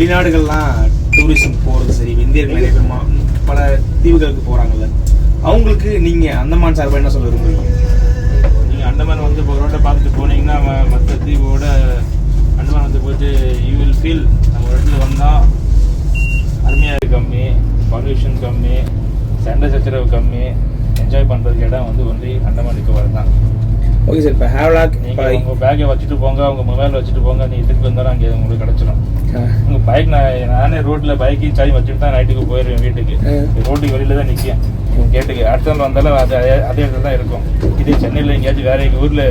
வெளிநாடுகள்லாம் tourism போகிறது சரி, இந்தியர்கள் நிறைய பேர் பல தீவுகளுக்கு போகிறாங்கல்ல, அவங்களுக்கு நீங்கள் அந்தமான் சார்பாக என்ன சொல்ல விரும்புறீங்க? நீங்கள் அந்தமான் வந்து ஒரு ரோட்டை பார்த்துட்டு போனீங்கன்னா மற்ற தீவோட அந்தமான் வந்து போயிட்டு யூ வில் ஃபீல் நம்ம இடத்துல வந்தால் அருமையாக கம்மி, பொல்யூஷன் கம்மி, சண்டை சச்சரவு கம்மி, என்ஜாய் பண்ணுறதுக்கு இடம் வந்து ஒன்லி அந்தமான் நிக்கோபார் தான். Okay sir. இப்போ ஹேவ்லாக் நீங்கள் உங்கள் பேக்கை வச்சுட்டு போங்க, உங்கள் மொபைல் வச்சுட்டு போங்க, நீங்கள் திருப்பி வந்தாலும் அங்கே உங்களுக்கு கிடச்சிடும். உங்கள் பைக் நானே ரோட்டில் பைக்கு சாய் வச்சுட்டு தான் நைட்டுக்கு போயிடுவேன் வீட்டுக்கு. ரோட்டுக்கு வெளியில் தான் நிற்கும் கேட்டுக்கு. அடுத்த நாள் வந்தாலும் அதே இடத்துல தான் இருக்கும். இதே சென்னையில் எங்கேயாச்சும் வேறு எங்கள் ஊரில்,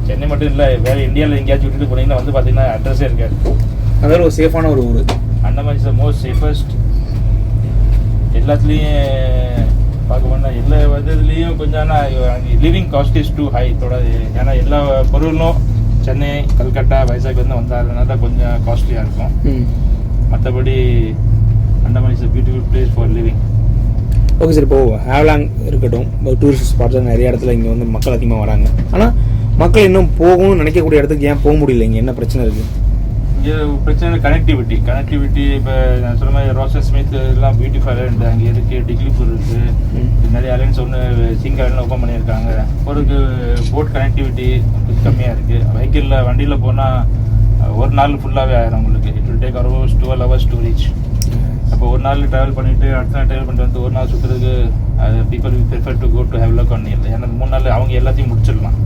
சென்னை மட்டும் இல்லை வேறு இந்தியாவில் எங்கேயாச்சும் விட்டுட்டு போனீங்கன்னா வந்து பார்த்தீங்கன்னா அட்ரஸே இருக்காது. அதாவது ஒரு சேஃபான ஒரு ஊர். Andaman is the most safest. எல்லாத்துலேயும் பார்க்க போனால் எல்லா விதத்துலேயும் கொஞ்சம். ஆனால் living cost is too high தொடது. ஏன்னா எல்லா பொருளும் சென்னை, கல்கட்டா, வைசாக் வந்து வந்தாருன்னா தான் கொஞ்சம் காஸ்ட்லியாக இருக்கும். மற்றபடி Andaman is a beautiful place for living. Okay sir. இப்போது ஹேவ்லாங் இருக்கட்டும், இப்போ டூரிஸ்ட் ஸ்பாட்ஸ் நிறைய இடத்துல இங்கே வந்து மக்கள் அதிகமாக வராங்க. ஆனால் மக்கள் இன்னும் போகணும்னு நினைக்கக்கூடிய இடத்துக்கு ஏன் போக முடியல? இங்கே என்ன பிரச்சனை இருக்குது? இங்கே பிரச்சனை கனெக்டிவிட்டி. இப்போ நான் சொன்ன மாதிரி ரோசன் ஸ்மித் எல்லாம் பியூட்டிஃபுல் ஐலண்ட் அங்கே இருக்குது, டிக்லிபூர் இருக்குது, நிறைய ஐலண்ட்ஸ் ஒன்று சிங்க ஐலண்ட் ஓப்பன் பண்ணியிருக்காங்க. ஒரு போட் கனெக்டிவிட்டி கொஞ்சம் கம்மியாக இருக்குது. வண்டியில் போனால் ஒரு நாள் ஃபுல்லாகவே ஆயிரும் உங்களுக்கு. It will take around 12 hours to reach. அப்போ ஒரு நாள் ட்ராவல் பண்ணிவிட்டு அடுத்த நாள் ட்ராவல் பண்ணிட்டு வந்து ஒரு நாள் சுற்றுறதுக்கு people prefer to go to Havelock one இல்லை. ஏன்னா 3 நாள் அவங்க எல்லாத்தையும் முடிச்சிடலாம்.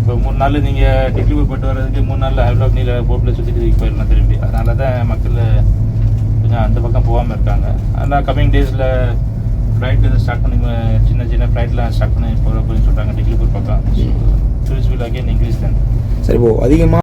இப்போ 3 நாள் நீங்கள் டிக்லிபூர் போய்ட்டு வர்றதுக்கு 3 நாளில் ஹேவ்லாக் நீரில் போட்டில் சுற்றிட்டு போயிடலாம் திரும்பி. அதனால தான் மக்கள் கொஞ்சம் அந்த பக்கம் போகாமல் இருக்காங்க. ஆனால் கம்மிங் டேஸில் ஃப்ளைட் ஸ்டார்ட் பண்ணி சின்ன ஃப்ளைட்லாம் ஸ்டார்ட் பண்ணி போகிறப்போன்னு சொல்கிறாங்க டிக்லிபூர் பக்கம். டூரிஸ்ட் வில் அகெயின் இன்க்ரீஸ் தான். சரி. இப்போது அதிகமாக